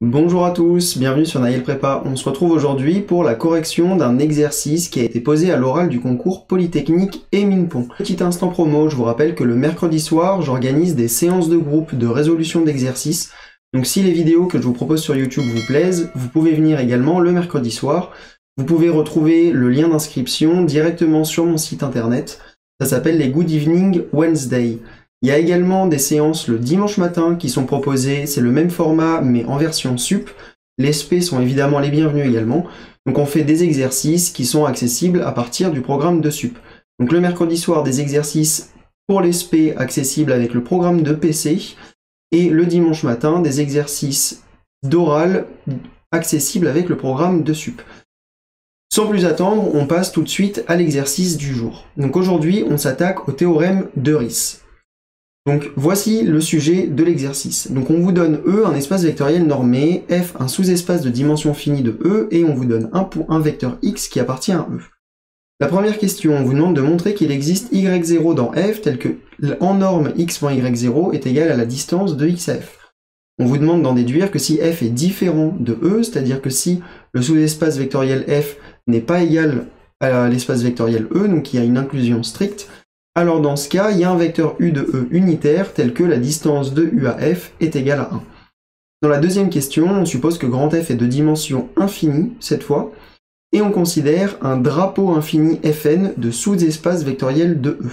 Bonjour à tous, bienvenue sur Naël Prépa. On se retrouve aujourd'hui pour la correction d'un exercice qui a été posé à l'oral du concours Polytechnique et Minpon. Petit instant promo, je vous rappelle que le mercredi soir, j'organise des séances de groupe de résolution d'exercices. Donc si les vidéos que je vous propose sur YouTube vous plaisent, vous pouvez venir également le mercredi soir. Vous pouvez retrouver le lien d'inscription directement sur mon site internet. Ça s'appelle les Good Evening Wednesday. Il y a également des séances le dimanche matin qui sont proposées, c'est le même format mais en version sup. Les SP sont évidemment les bienvenus également. Donc on fait des exercices qui sont accessibles à partir du programme de sup. Donc le mercredi soir, des exercices pour les SP accessibles avec le programme de PC. Et le dimanche matin, des exercices d'oral accessibles avec le programme de sup. Sans plus attendre, on passe tout de suite à l'exercice du jour. Donc aujourd'hui, on s'attaque au théorème de Rice. Donc voici le sujet de l'exercice. Donc on vous donne E, un espace vectoriel normé, F, un sous-espace de dimension finie de E, et on vous donne un vecteur X qui appartient à E. La première question, on vous demande de montrer qu'il existe Y0 dans F, tel que en norme x.y0 est égal à la distance de X à F. On vous demande d'en déduire que si F est différent de E, c'est-à-dire que si le sous-espace vectoriel F n'est pas égal à l'espace vectoriel E, donc il y a une inclusion stricte, alors dans ce cas, il y a un vecteur U de E unitaire tel que la distance de U à F est égale à 1. Dans la deuxième question, on suppose que grand F est de dimension infinie, cette fois, et on considère un drapeau infini Fn de sous-espace vectoriel de E.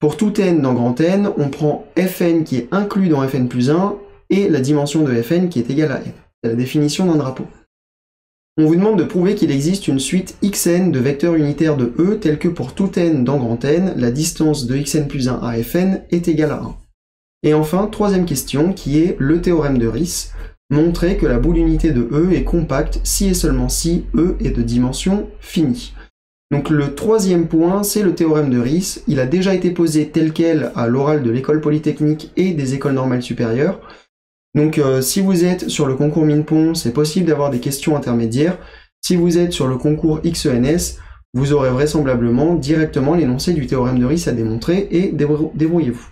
Pour tout n dans grand N, on prend Fn qui est inclus dans Fn plus 1 et la dimension de Fn qui est égale à n. C'est la définition d'un drapeau. On vous demande de prouver qu'il existe une suite xn de vecteurs unitaires de E tels que pour tout n dans grand N, la distance de xn plus 1 à Fn est égale à 1. Et enfin, troisième question qui est le théorème de Rice. Montrer que la boule unité de E est compacte si et seulement si E est de dimension finie. Donc le troisième point, c'est le théorème de Rice. Il a déjà été posé tel quel à l'oral de l'école polytechnique et des écoles normales supérieures. Donc si vous êtes sur le concours Minpon, c'est possible d'avoir des questions intermédiaires. Si vous êtes sur le concours XENS, vous aurez vraisemblablement directement l'énoncé du théorème de Rice à démontrer et débrouillez-vous.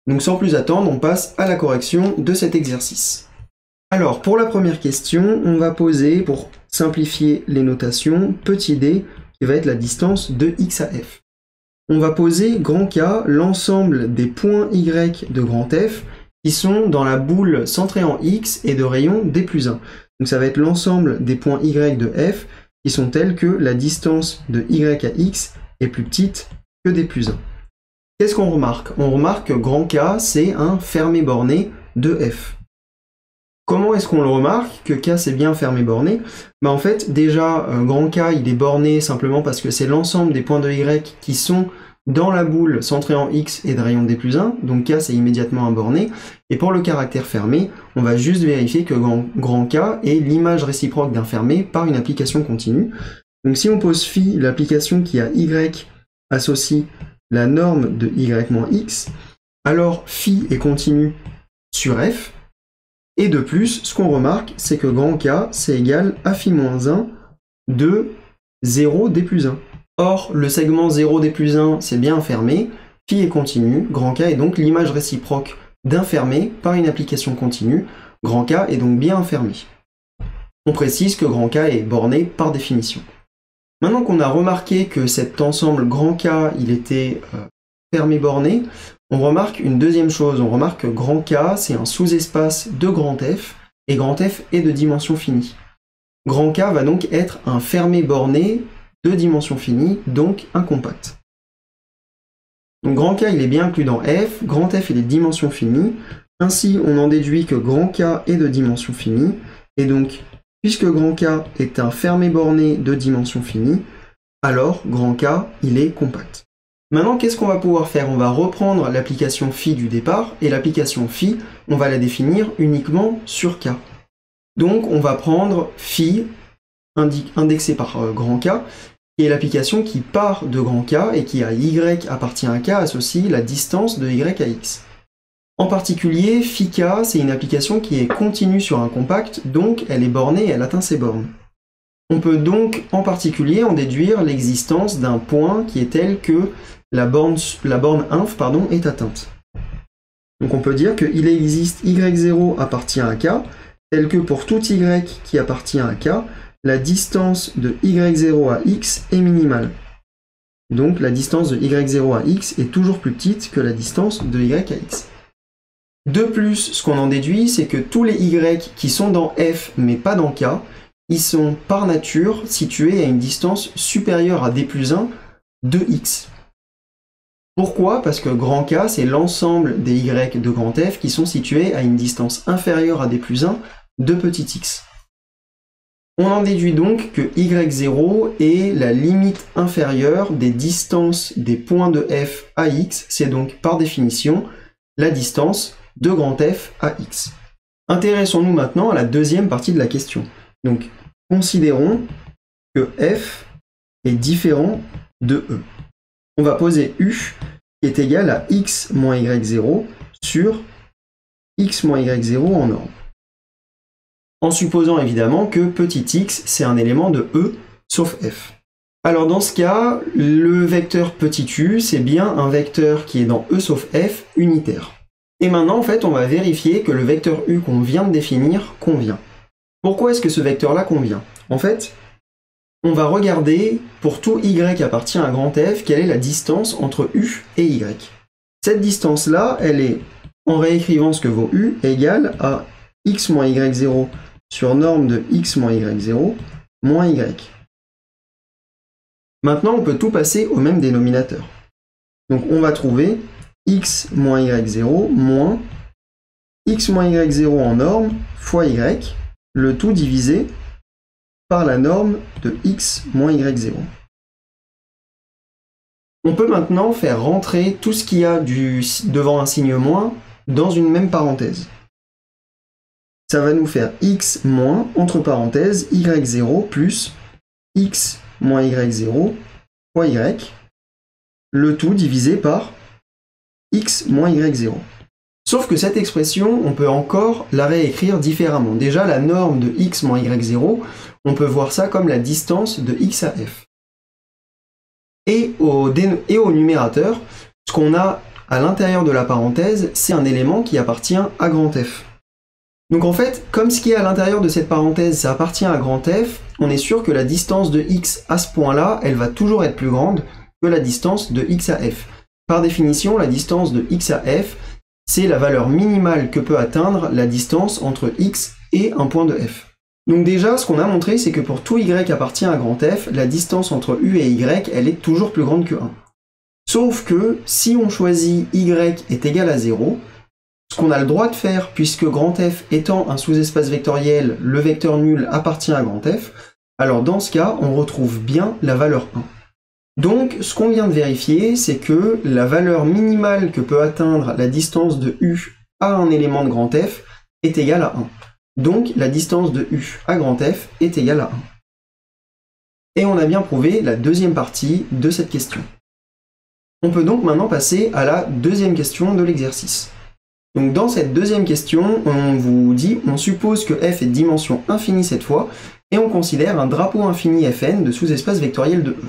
Donc sans plus attendre, on passe à la correction de cet exercice. Alors pour la première question, on va poser, pour simplifier les notations, petit d qui va être la distance de x à f. On va poser grand K, l'ensemble des points y de grand F, qui sont dans la boule centrée en X et de rayon d plus 1. Donc ça va être l'ensemble des points Y de F qui sont tels que la distance de Y à X est plus petite que d plus 1. Qu'est-ce qu'on remarque? On remarque que grand K, c'est un fermé borné de F. Comment est-ce qu'on le remarque que K c'est bien fermé borné? En fait, déjà, grand K, il est borné simplement parce que c'est l'ensemble des points de Y qui sont dans la boule centrée en X et de rayon d plus 1, donc K c'est immédiatement un borné, et pour le caractère fermé, on va juste vérifier que grand K est l'image réciproque d'un fermé par une application continue. Donc si on pose phi, l'application qui a Y associe la norme de Y moins X, alors phi est continu sur F, et de plus, ce qu'on remarque, c'est que grand K c'est égal à phi moins 1 de 0 d plus 1. Or, le segment 0 d plus 1, c'est bien fermé, phi est continu, grand K est donc l'image réciproque d'un fermé par une application continue, grand K est donc bien fermé. On précise que grand K est borné par définition. Maintenant qu'on a remarqué que cet ensemble grand K, il était fermé borné, on remarque une deuxième chose, on remarque que grand K, c'est un sous-espace de grand F, et grand F est de dimension finie. Grand K va donc être un fermé borné de dimension finie, donc un compact. Donc grand K il est bien inclus dans F, grand F il est de dimension finie, ainsi on en déduit que grand K est de dimension finie, et donc puisque grand K est un fermé borné de dimension finie, alors grand K il est compact. Maintenant qu'est-ce qu'on va pouvoir faire? On va reprendre l'application phi du départ, et l'application phi, on va la définir uniquement sur K. Donc on va prendre phi, indexé par grand K, qui est l'application qui part de grand K et qui à Y appartient à K associe la distance de Y à X. En particulier, phi K, c'est une application qui est continue sur un compact, donc elle est bornée et elle atteint ses bornes. On peut donc en particulier en déduire l'existence d'un point qui est tel que la borne inf est atteinte. Donc on peut dire qu'il existe Y0 appartient à K, tel que pour tout y qui appartient à k, la distance de y0 à x est minimale. Donc la distance de y0 à x est toujours plus petite que la distance de y à x. De plus, ce qu'on en déduit, c'est que tous les y qui sont dans f mais pas dans k, ils sont par nature situés à une distance supérieure à d plus 1 de x. Pourquoi? Parce que grand K, c'est l'ensemble des y de grand F qui sont situés à une distance inférieure à d plus 1 de petit x. On en déduit donc que y0 est la limite inférieure des distances des points de f à x, c'est donc par définition la distance de grand F à x. Intéressons-nous maintenant à la deuxième partie de la question. Donc, considérons que f est différent de e. On va poser u qui est égal à x moins y0 sur x moins y0 en norme. En supposant évidemment que petit x, c'est un élément de e, sauf f. Alors dans ce cas, le vecteur petit u, c'est bien un vecteur qui est dans e sauf f unitaire. Et maintenant, en fait, on va vérifier que le vecteur u qu'on vient de définir convient. Pourquoi est-ce que ce vecteur-là convient? En fait, on va regarder, pour tout y appartient à grand F, quelle est la distance entre u et y. Cette distance-là, elle est, en réécrivant ce que vaut u, égale à x moins y0 sur norme de x moins y0 moins y. Maintenant, on peut tout passer au même dénominateur. Donc on va trouver x moins y0 moins x moins y0 en norme fois y, le tout divisé par la norme de x moins y0. On peut maintenant faire rentrer tout ce qu'il y a devant un signe moins dans une même parenthèse. Ça va nous faire x moins, entre parenthèses, y0 plus x moins y0 fois y, le tout divisé par x moins y0. Sauf que cette expression, on peut encore la réécrire différemment. Déjà, la norme de x moins y0, on peut voir ça comme la distance de x à f. Et au numérateur, ce qu'on a à l'intérieur de la parenthèse, c'est un élément qui appartient à grand F. Donc en fait, comme ce qui est à l'intérieur de cette parenthèse, ça appartient à grand F, on est sûr que la distance de x à ce point-là, elle va toujours être plus grande que la distance de x à f. Par définition, la distance de x à f, c'est la valeur minimale que peut atteindre la distance entre x et un point de f. Donc déjà, ce qu'on a montré, c'est que pour tout y appartient à grand F, la distance entre u et y, elle est toujours plus grande que 1. Sauf que, si on choisit y est égal à 0, ce qu'on a le droit de faire, puisque grand F étant un sous-espace vectoriel, le vecteur nul appartient à grand F, alors dans ce cas, on retrouve bien la valeur 1. Donc, ce qu'on vient de vérifier, c'est que la valeur minimale que peut atteindre la distance de u à un élément de grand F est égale à 1. Donc, la distance de u à grand F est égale à 1. Et on a bien prouvé la deuxième partie de cette question. On peut donc maintenant passer à la deuxième question de l'exercice. Donc dans cette deuxième question, on vous dit, on suppose que f est de dimension infinie cette fois, et on considère un drapeau infini Fn de sous-espace vectoriel de E.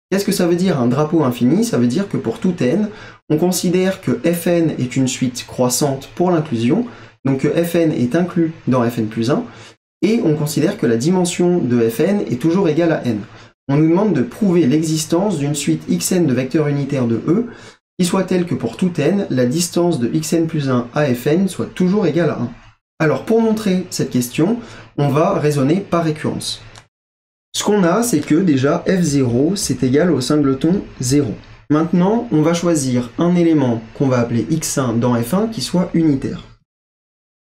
Qu'est-ce que ça veut dire un drapeau infini? Ça veut dire que pour tout n, on considère que Fn est une suite croissante pour l'inclusion, donc que Fn est inclus dans Fn plus 1, et on considère que la dimension de Fn est toujours égale à n. On nous demande de prouver l'existence d'une suite xn de vecteurs unitaires de E, qui soit telle que pour tout n, la distance de xn plus 1 à Fn soit toujours égale à 1. Alors pour montrer cette question, on va raisonner par récurrence. Ce qu'on a, c'est que déjà f0, c'est égal au singleton 0. Maintenant, on va choisir un élément qu'on va appeler x1 dans f1 qui soit unitaire.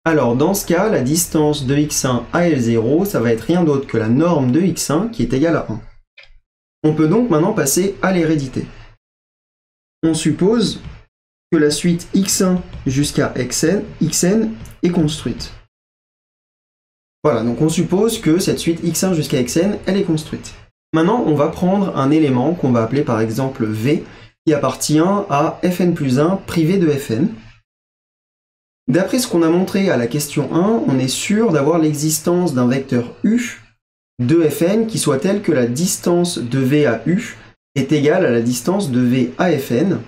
Alors dans ce cas, la distance de x1 à L0, ça va être rien d'autre que la norme de x1 qui est égale à 1. On peut donc maintenant passer à l'hérédité. On suppose que la suite x1 jusqu'à xn est construite. Voilà, donc on suppose que cette suite x1 jusqu'à xn, elle est construite. Maintenant, on va prendre un élément qu'on va appeler par exemple v, qui appartient à fn plus 1 privé de fn. D'après ce qu'on a montré à la question 1, on est sûr d'avoir l'existence d'un vecteur u de fn qui soit tel que la distance de v à u est égale à la distance de v à fn,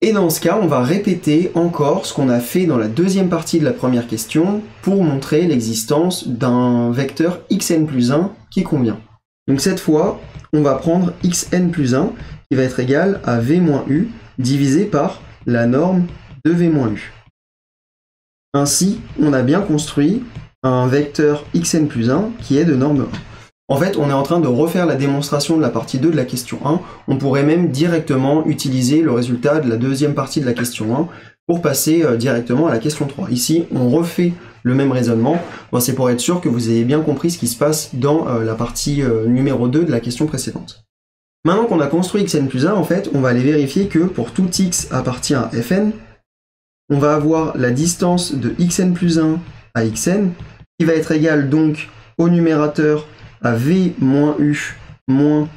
Et dans ce cas, on va répéter encore ce qu'on a fait dans la deuxième partie de la première question pour montrer l'existence d'un vecteur xn plus 1 qui convient. Donc cette fois, on va prendre xn plus 1 qui va être égal à v-u divisé par la norme de v-u. Ainsi, on a bien construit un vecteur xn plus 1 qui est de norme 1. En fait, on est en train de refaire la démonstration de la partie 2 de la question 1. On pourrait même directement utiliser le résultat de la deuxième partie de la question 1 pour passer directement à la question 3. Ici, on refait le même raisonnement. Bon, c'est pour être sûr que vous ayez bien compris ce qui se passe dans la partie numéro 2 de la question précédente. Maintenant qu'on a construit xn plus 1, en fait, on va aller vérifier que pour tout x appartient à fn, on va avoir la distance de xn plus 1 à xn, qui va être égale donc au numérateur à v moins u moins,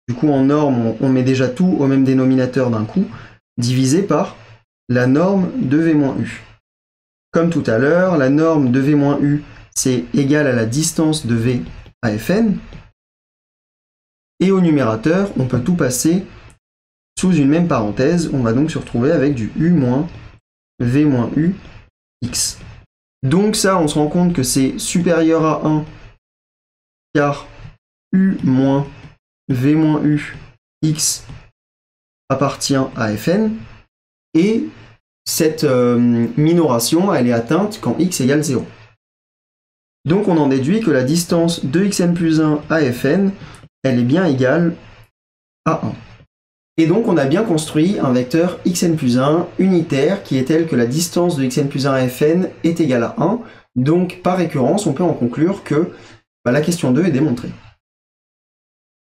du coup en norme on met déjà tout au même dénominateur d'un coup, divisé par la norme de v moins u. Comme tout à l'heure, la norme de v moins u c'est égal à la distance de v à fn, et au numérateur on peut tout passer sous une même parenthèse, on va donc se retrouver avec du u moins v moins u x. Donc ça on se rend compte que c'est supérieur à 1 car u moins v moins u x appartient à fn, et cette minoration elle est atteinte quand x égale 0. Donc on en déduit que la distance de xn plus 1 à fn elle est bien égale à 1. Et donc on a bien construit un vecteur xn plus 1 unitaire qui est tel que la distance de xn plus 1 à fn est égale à 1. Donc par récurrence on peut en conclure que la question 2 est démontrée.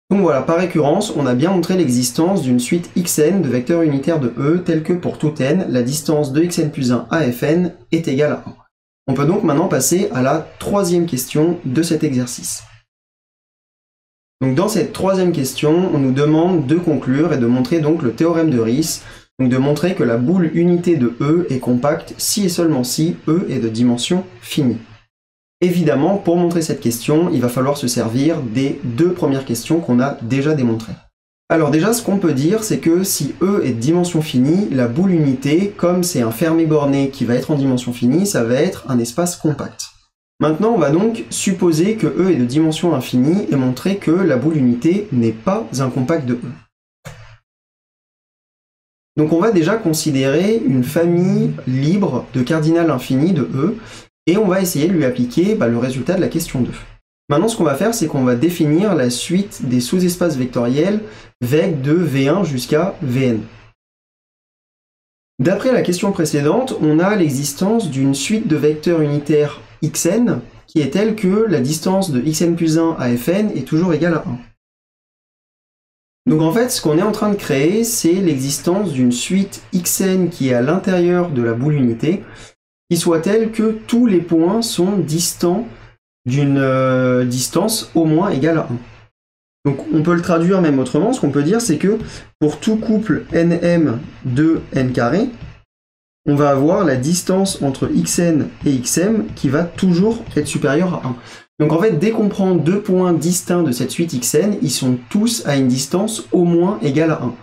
Donc voilà, par récurrence, on a bien montré l'existence d'une suite xn de vecteurs unitaires de E tels que pour tout n, la distance de xn plus 1 à fn est égale à 1. On peut donc maintenant passer à la troisième question de cet exercice. Donc dans cette troisième question, on nous demande de conclure et de montrer donc le théorème de Riesz, donc de montrer que la boule unité de E est compacte si et seulement si E est de dimension finie. Évidemment, pour montrer cette question, il va falloir se servir des deux premières questions qu'on a déjà démontrées. Alors déjà, ce qu'on peut dire, c'est que si E est de dimension finie, la boule unité, comme c'est un fermé borné qui va être en dimension finie, ça va être un espace compact. Maintenant, on va donc supposer que E est de dimension infinie et montrer que la boule unité n'est pas un compact de E. Donc on va déjà considérer une famille libre de cardinal infini de E, et on va essayer de lui appliquer le résultat de la question 2. Maintenant, ce qu'on va faire, c'est qu'on va définir la suite des sous-espaces vectoriels vec de V1 jusqu'à Vn. D'après la question précédente, on a l'existence d'une suite de vecteurs unitaires xn qui est telle que la distance de xn plus 1 à fn est toujours égale à 1. Donc en fait, ce qu'on est en train de créer, c'est l'existence d'une suite xn qui est à l'intérieur de la boule unité, qui soit telle que tous les points sont distants d'une distance au moins égale à 1. Donc on peut le traduire même autrement, ce qu'on peut dire c'est que pour tout couple nm de n carré, on va avoir la distance entre xn et xm qui va toujours être supérieure à 1. Donc en fait, dès qu'on prend deux points distincts de cette suite xn, ils sont tous à une distance au moins égale à 1.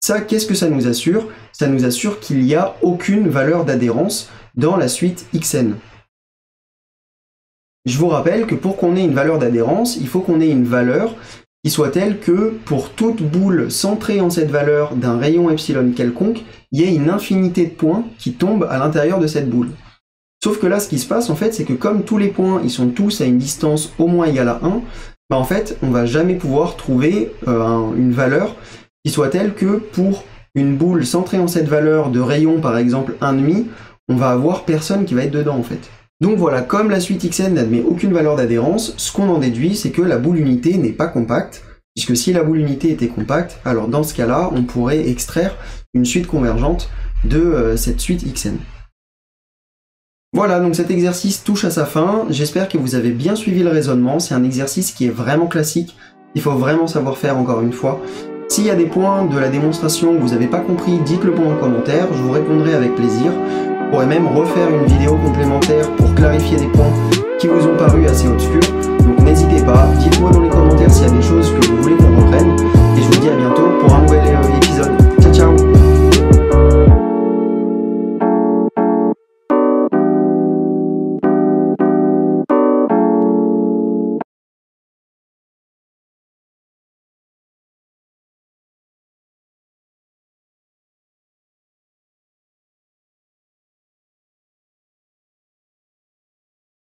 Ça, qu'est-ce que ça nous assure? Ça nous assure qu'il n'y a aucune valeur d'adhérence dans la suite xn. Je vous rappelle que pour qu'on ait une valeur d'adhérence, il faut qu'on ait une valeur qui soit telle que pour toute boule centrée en cette valeur d'un rayon epsilon quelconque, il y ait une infinité de points qui tombent à l'intérieur de cette boule. Sauf que là, ce qui se passe, en fait, c'est que comme tous les points, ils sont tous à une distance au moins égale à 1, en fait, on va jamais pouvoir trouver une valeur qui soit telle que pour une boule centrée en cette valeur de rayon, par exemple 1,5, on va avoir personne qui va être dedans en fait. Donc voilà, comme la suite xn n'admet aucune valeur d'adhérence, ce qu'on en déduit, c'est que la boule unité n'est pas compacte, puisque si la boule unité était compacte, alors dans ce cas-là, on pourrait extraire une suite convergente de cette suite xn. Voilà, donc cet exercice touche à sa fin, j'espère que vous avez bien suivi le raisonnement, c'est un exercice qui est vraiment classique, il faut vraiment savoir faire encore une fois. S'il y a des points de la démonstration que vous n'avez pas compris, dites-le moi en commentaire, je vous répondrai avec plaisir. Je pourrais même refaire une vidéo complémentaire pour clarifier des points qui vous ont paru assez obscurs.